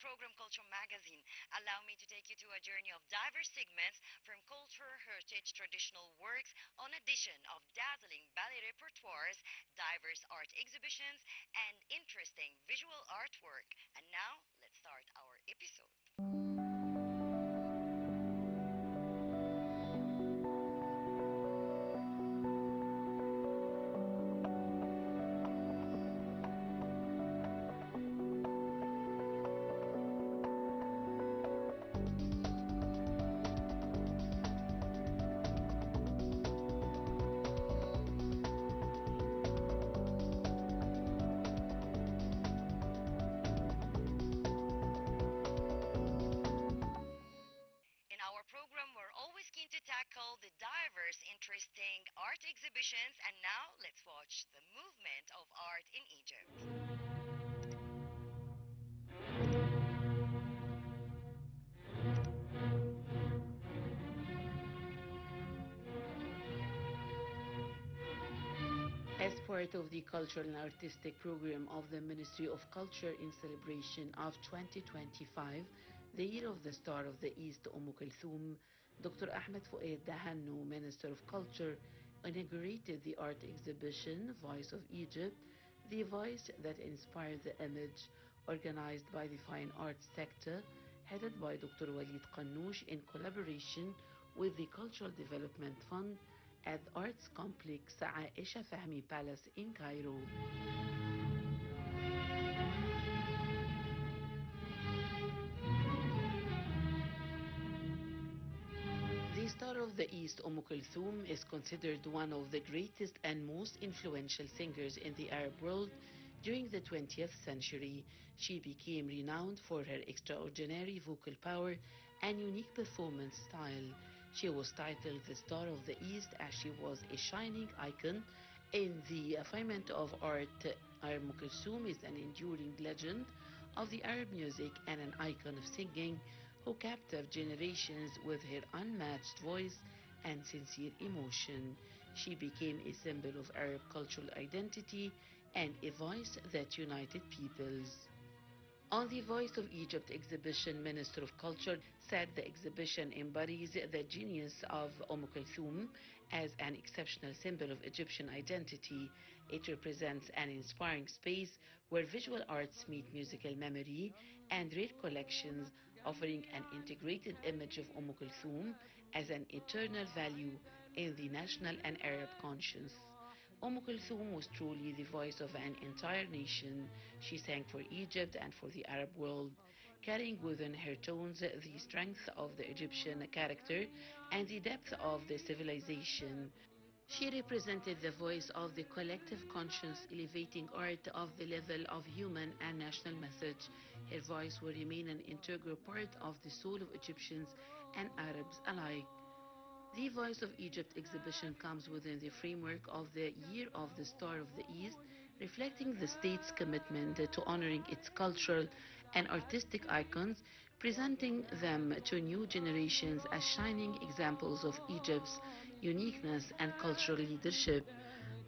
program Culture Magazine. Allow me to take you to a journey of diverse segments from culture, heritage, traditional works, on addition of dazzling ballet repertoires, diverse art exhibitions, and interesting visual artwork. And now, let's start our episode. In our program, we're always keen to tackle the diverse, interesting art exhibitions, and now let's watch the movement of art in Egypt. As part of the cultural and artistic program of the Ministry of Culture in celebration of 2025, the Year of the Star of the East, Kulthum, Dr. Ahmed Fouad Dahanno, Minister of Culture, inaugurated the art exhibition Voice of Egypt, the voice that inspired the image, organized by the fine arts sector, headed by Dr. Walid Qannouch in collaboration with the Cultural Development Fund at the Arts Complex Aisha Fahmy Palace in Cairo. The Star of the East, Kulthum, is considered one of the greatest and most influential singers in the Arab world. During the 20th century, she became renowned for her extraordinary vocal power and unique performance style. She was titled the Star of the East as she was a shining icon in the firmament of art. Kulthum is an enduring legend of the Arab music and an icon of singing who captivated generations with her unmatched voice and sincere emotion. She became a symbol of Arab cultural identity and a voice that united peoples. On the Voice of Egypt exhibition, Minister of Culture said the exhibition embodies the genius of Kulthum as an exceptional symbol of Egyptian identity. It represents an inspiring space where visual arts meet musical memory and rare collections, offering an integrated image of Kulthum as an eternal value in the national and Arab conscience. Kulthum was truly the voice of an entire nation. She sang for Egypt and for the Arab world, carrying within her tones the strength of the Egyptian character and the depth of the civilization. She represented the voice of the collective conscience, elevating art of the level of human and national message. Her voice will remain an integral part of the soul of Egyptians and Arabs alike. The Voice of Egypt exhibition comes within the framework of the Year of the Star of the East, reflecting the state's commitment to honoring its cultural and artistic icons, presenting them to new generations as shining examples of Egypt's uniqueness and cultural leadership.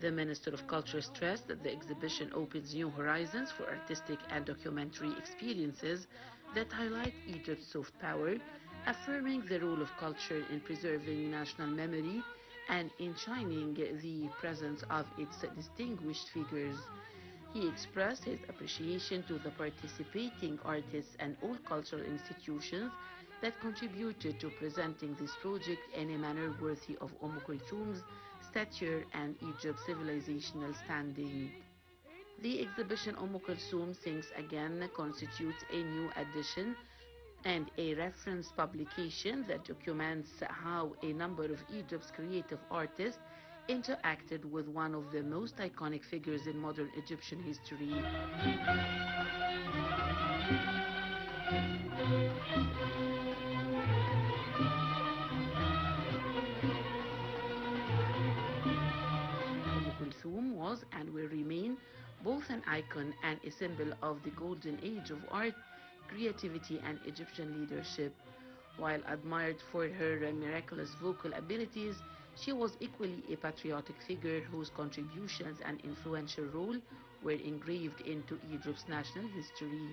The Minister of Culture stressed that the exhibition opens new horizons for artistic and documentary experiences that highlight Egypt's soft power, affirming the role of culture in preserving national memory and in shining the presence of its distinguished figures. He expressed his appreciation to the participating artists and all cultural institutions that contributed to presenting this project in a manner worthy of Kulthum's stature and Egypt's civilizational standing. The exhibition Kulthum Sings Again constitutes a new addition and a reference publication that documents how a number of Egypt's creative artists interacted with one of the most iconic figures in modern Egyptian history. Kulthum was and will remain both an icon and a symbol of the golden age of art, creativity, and Egyptian leadership. While admired for her miraculous vocal abilities, She was equally a patriotic figure whose contributions and influential role were engraved into Egypt's national history.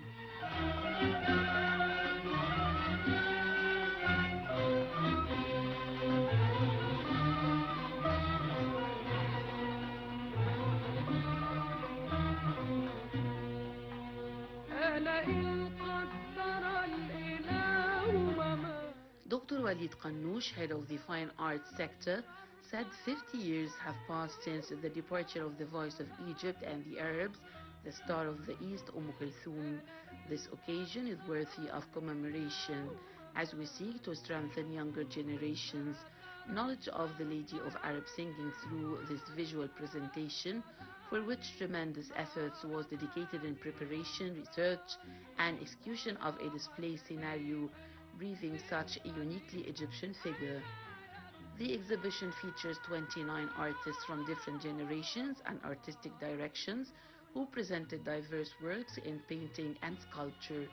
Dr. Walid Qannouch, head of the fine arts sector, said 50 years have passed since the departure of the voice of Egypt and the Arabs, the star of the East, Kulthum. This occasion is worthy of commemoration as we seek to strengthen younger generations' knowledge of the Lady of Arab singing through this visual presentation, for which tremendous efforts was dedicated in preparation, research, and execution of a display scenario breathing such a uniquely Egyptian figure. The exhibition features 29 artists from different generations and artistic directions who presented diverse works in painting and sculpture,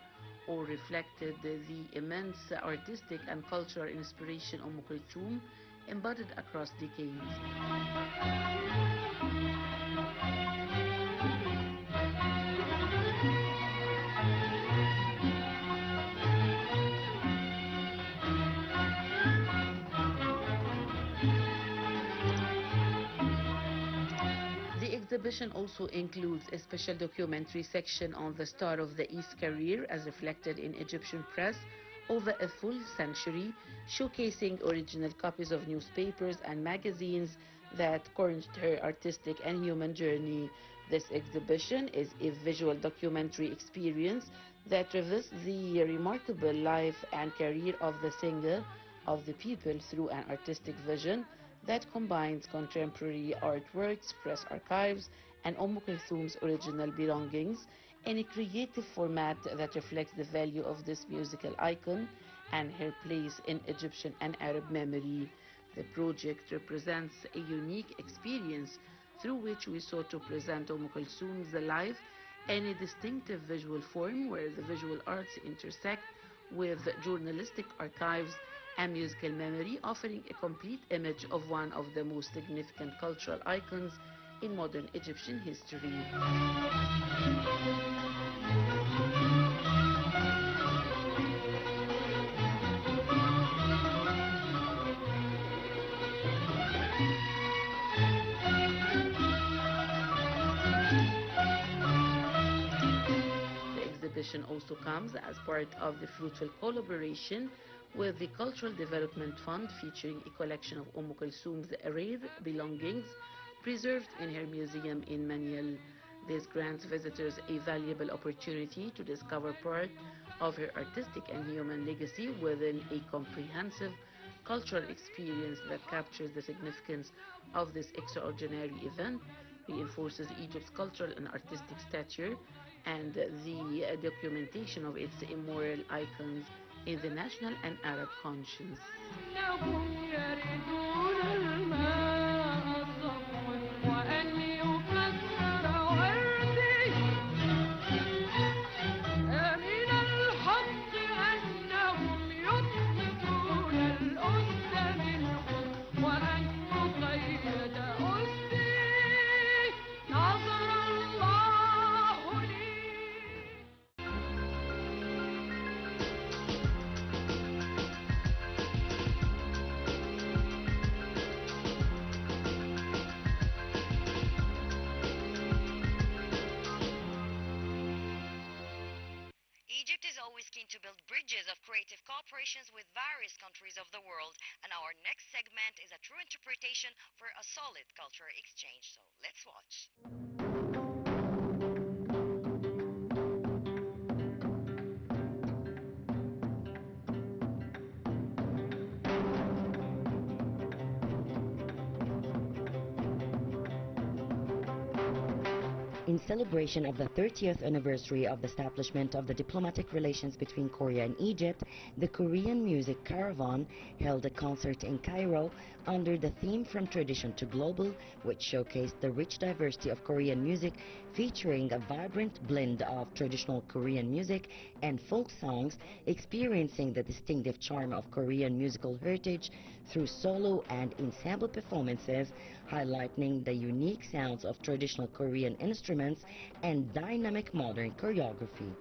or reflected the immense artistic and cultural inspiration of Kulthum embodied across decades. The exhibition also includes a special documentary section on the Star of the East career as reflected in Egyptian press over a full century, showcasing original copies of newspapers and magazines that chronicled her artistic and human journey. This exhibition is a visual documentary experience that reveals the remarkable life and career of the singer of the people through an artistic vision that combines contemporary artworks, press archives, and Kulthum's original belongings in a creative format that reflects the value of this musical icon and her place in Egyptian and Arab memory. The project represents a unique experience through which we sought to present Kulthum's life in a distinctive visual form where the visual arts intersect with journalistic archives and musical memory, offering a complete image of one of the most significant cultural icons in modern Egyptian history. The exhibition also comes as part of the fruitful collaboration with the Cultural Development Fund, featuring a collection of Kulthum's rare belongings preserved in her museum in Maniel. This grants visitors a valuable opportunity to discover part of her artistic and human legacy within a comprehensive cultural experience that captures the significance of this extraordinary event, reinforces Egypt's cultural and artistic stature, and the documentation of its immoral icons in the national and Arab conscience. Egypt is always keen to build bridges of creative cooperations with various countries of the world, and our next segment is a true interpretation for a solid cultural exchange. So let's watch. In celebration of the 30th anniversary of the establishment of the diplomatic relations between Korea and Egypt, the Korean Music Caravan held a concert in Cairo under the theme From Tradition to Global, which showcased the rich diversity of Korean music, featuring a vibrant blend of traditional Korean music and folk songs, experiencing the distinctive charm of Korean musical heritage through solo and ensemble performances, highlighting the unique sounds of traditional Korean instruments and dynamic modern choreography.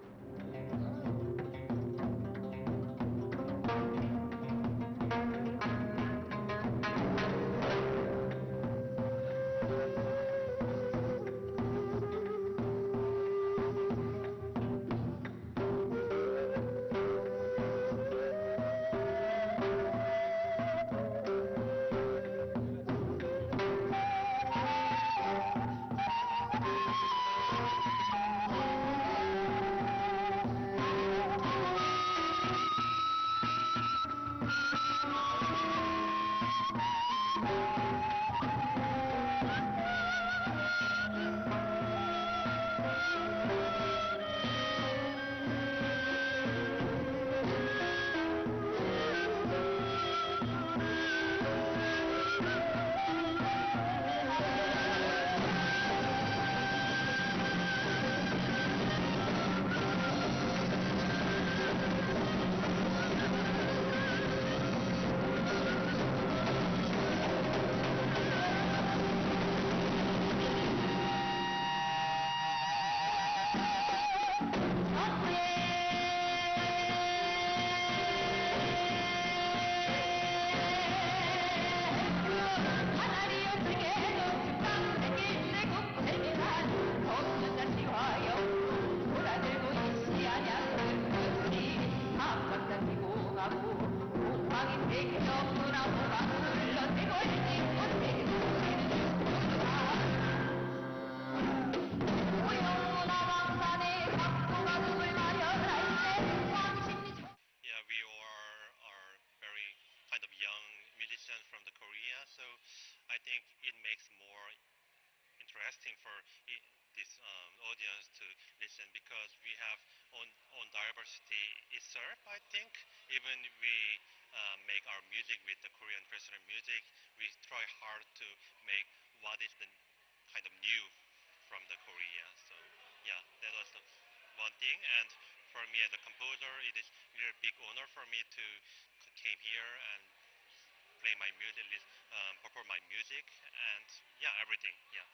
Yeah, we are very kind of young musicians from the Korea, so I think it makes more interesting for this audience to listen because we have on diversity itself. I think even we make our music with the Korean traditional music, we try hard to make what is the kind of new from the Korea. So yeah, that was the one thing. And for me as a composer, it is really big honor for me to came here and play my music, perform my music, and yeah, everything. Yeah.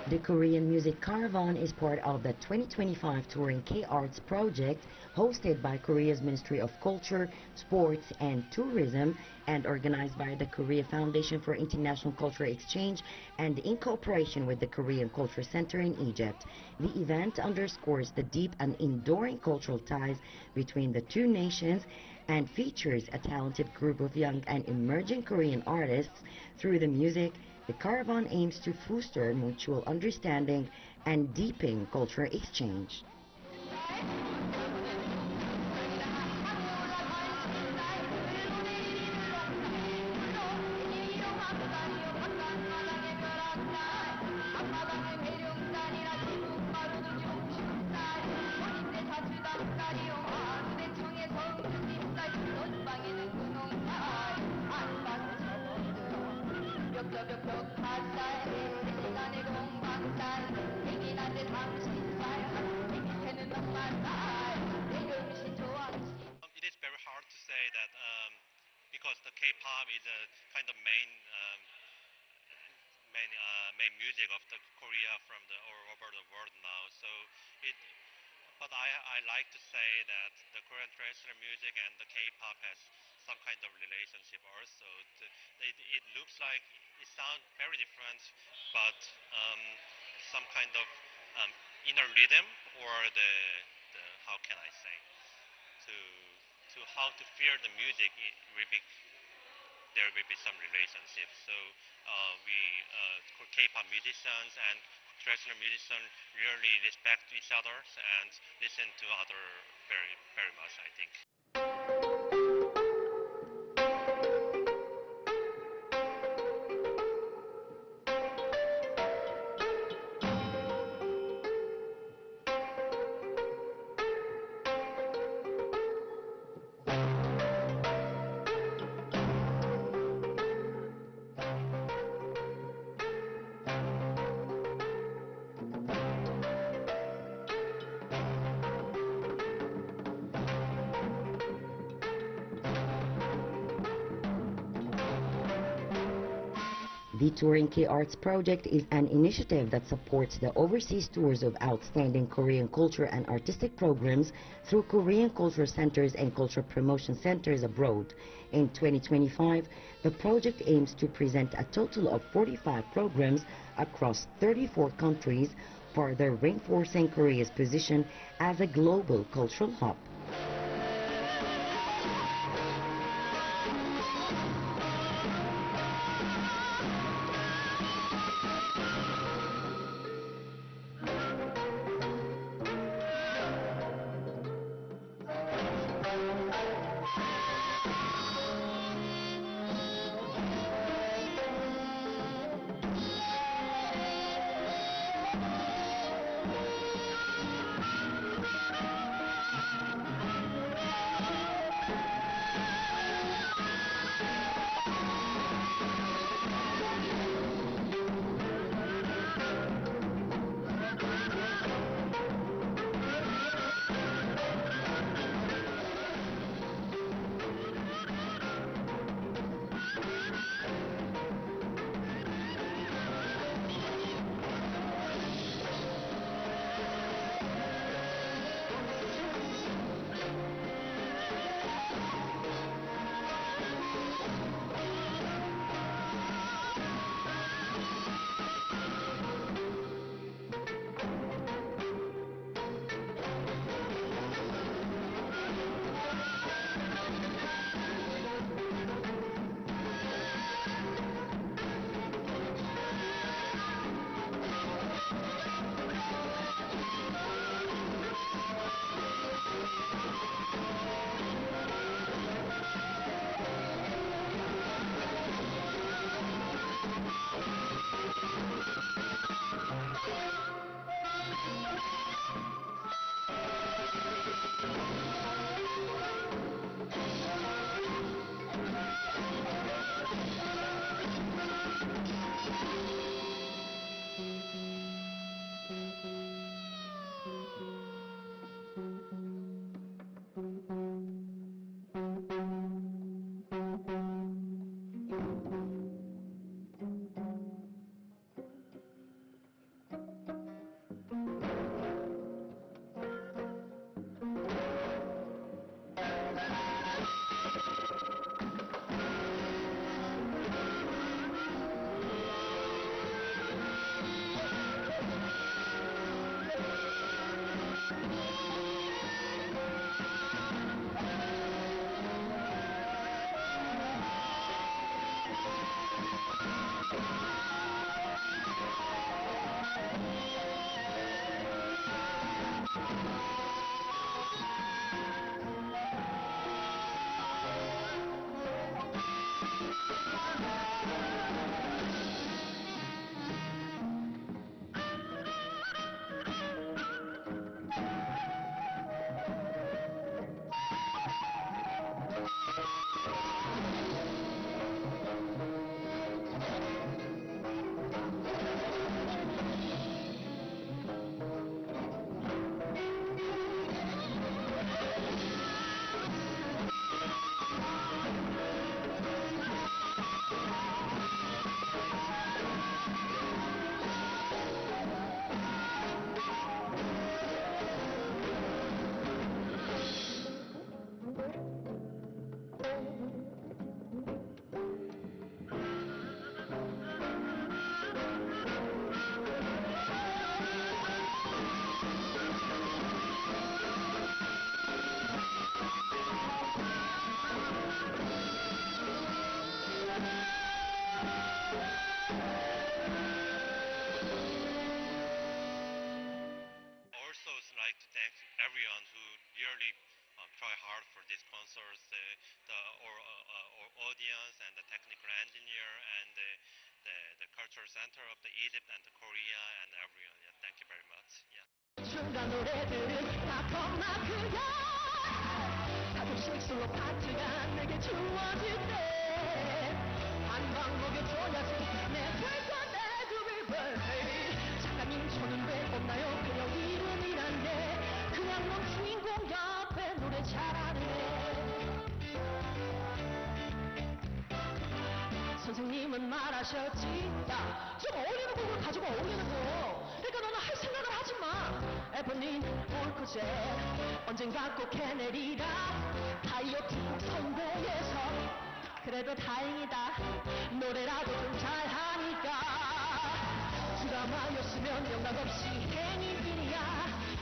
The Korean Music Caravan is part of the 2025 Touring K-Arts project hosted by Korea's Ministry of Culture, Sports and Tourism and organized by the Korea Foundation for International Cultural Exchange and in cooperation with the Korean Culture Center in Egypt. The event underscores the deep and enduring cultural ties between the two nations and features a talented group of young and emerging Korean artists through the music. The caravan aims to foster mutual understanding and deepen cultural exchange. It is very hard to say that because the K-pop is a kind of main music of the Korea from the all over the world now. So it, but I like to say that the Korean traditional music and the K-pop has some kind of relationship also. It looks like it sounds very different, but some kind of um, inner rhythm or the how can I say to to how to feel the music, it will be there will be some relationship. So K-pop musicians and traditional musicians really respect each other and listen to other very very much, I think. The Touring K-Arts project is an initiative that supports the overseas tours of outstanding Korean culture and artistic programs through Korean cultural centers and cultural promotion centers abroad. In 2025, the project aims to present a total of 45 programs across 34 countries, further reinforcing Korea's position as a global cultural hub. cultural center of the Egypt and the Korea and everyone. Yeah, thank you very much. Yeah. 중간 노래들은 다 겁나크야 가끔씩 솔로 파트가 내게 주어질 때 한방 먹여줘야지 내 불꽃 내 두빌볼 baby 작가님 저는 왜 없나요 배역 이름이란데 그냥 넌 주인공 옆에 노래 잘하네 선생님은 말하셨지 야좀 어울리는 곡을 가지고 어울리는 거 그러니까 너는 할 생각을 하지 마 에버님 올 거제 언젠가 꼭 해내리라 다이어트 꼭 성공해서 그래도 다행이다 노래라도 좀 잘하니까 드라마였으면 영락 없이 행인들이야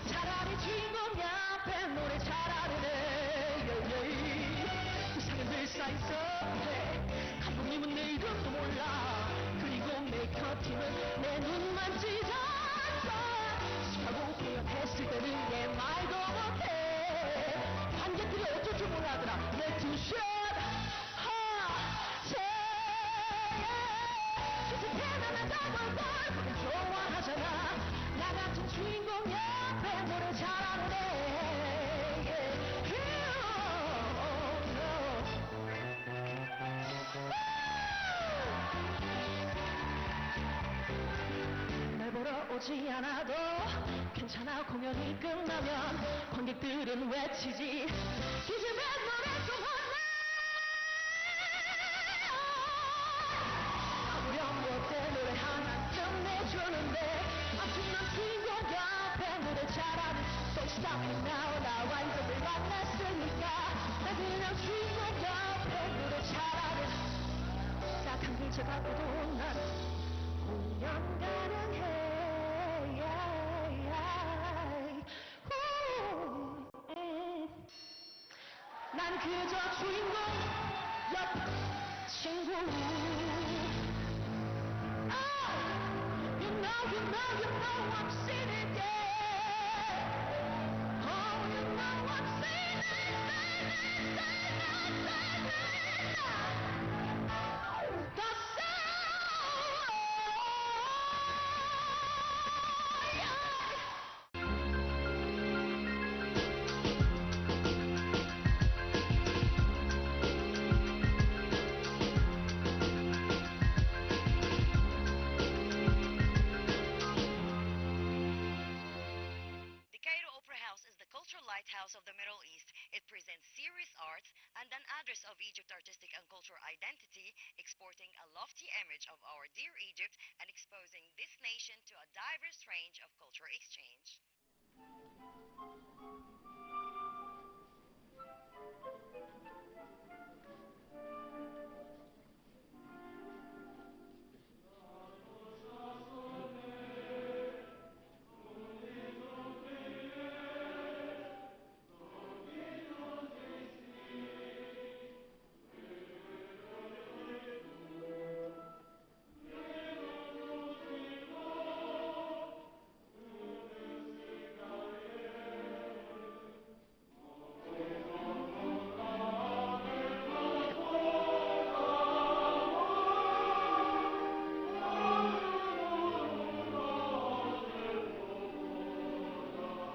차라리 주인공 옆에 노래 잘하는 애 세상엔 늘 쌓여있어 감독님은 내 이름도 몰라 그리고 메이크업팀은 내 눈만 찢었어 시카고 공연했을 때는 얘 말도 못해 관객들이 어쩔 줄 몰라더라 내 투샷 대단하다고 널 좋아하잖아 나 같은 주인공 옆에 노래 잘하는 애 날 보러 오지 않아도 괜찮아 공연이 끝나면 관객들은 외치지 기집애 노래 좀 하나 아무렴 못해 노래 하나 끝내주는데 아무튼 난 주인공 옆에 노래 잘하는 Don't stop me now 나와 이름을 만났으니까 나 그냥 주인공 옆에 노래 잘하는 딱한 글자 갖고도 난 공연 가능해 난 그저 주인공 옆 친구 You know I'm sitting there Oh, you know I'm sitting The Lighthouse of the Middle East. It presents serious arts and an address of Egypt's artistic and cultural identity, exporting a lofty image of our dear Egypt and exposing this nation to a diverse range of cultural exchange.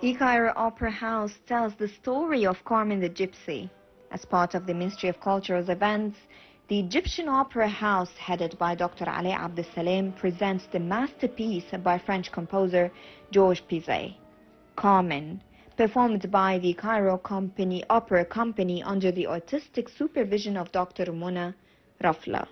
The Cairo Opera House tells the story of Carmen the Gypsy. As part of the Ministry of Culture's events, the Egyptian Opera House, headed by Dr. Ali Abdessalem, presents the masterpiece by French composer Georges Bizet, Carmen, performed by the Cairo Opera Company under the artistic supervision of Dr. Mona Rafla.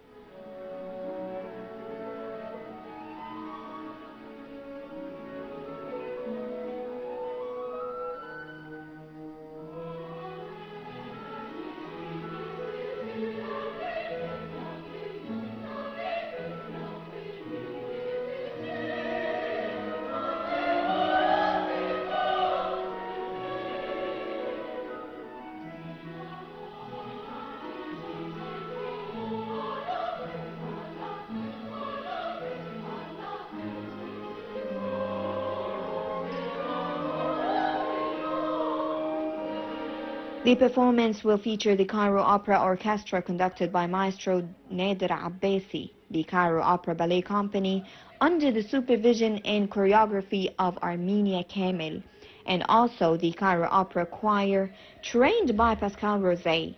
The performance will feature the Cairo Opera Orchestra conducted by Maestro Nader Abbasi. the Cairo Opera Ballet Company, under the supervision and choreography of Armenia Kamel, and also the Cairo Opera Choir, trained by Pascal Rosé,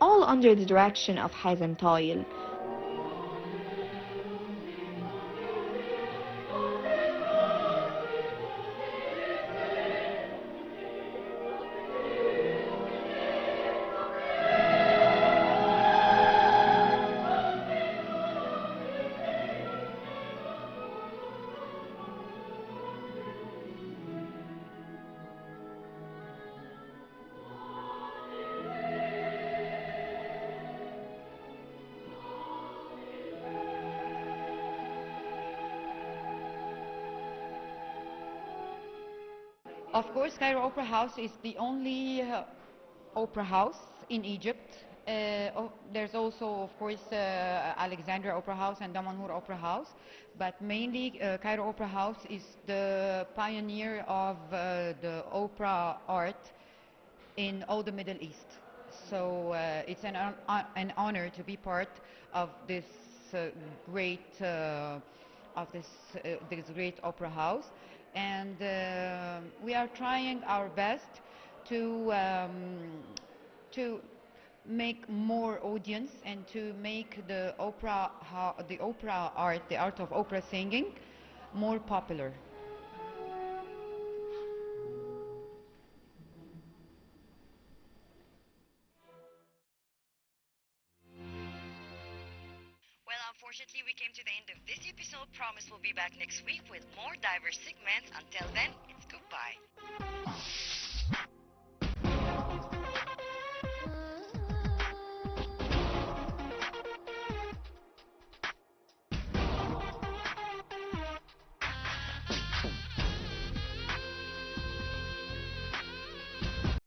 all under the direction of Hazan Toil. Of course, Cairo Opera House is the only opera house in Egypt. There's also, of course, Alexandria Opera House and Damanhur Opera House, but mainly Cairo Opera House is the pioneer of the opera art in all the Middle East. So it's an honor to be part of this great this great opera house, and we are trying our best to to make more audience and to make the opera art, the art of opera singing, more popular. Well, unfortunately, we came to the end of this episode. Promise we'll be back next week with more diverse segments. Until then, it's goodbye.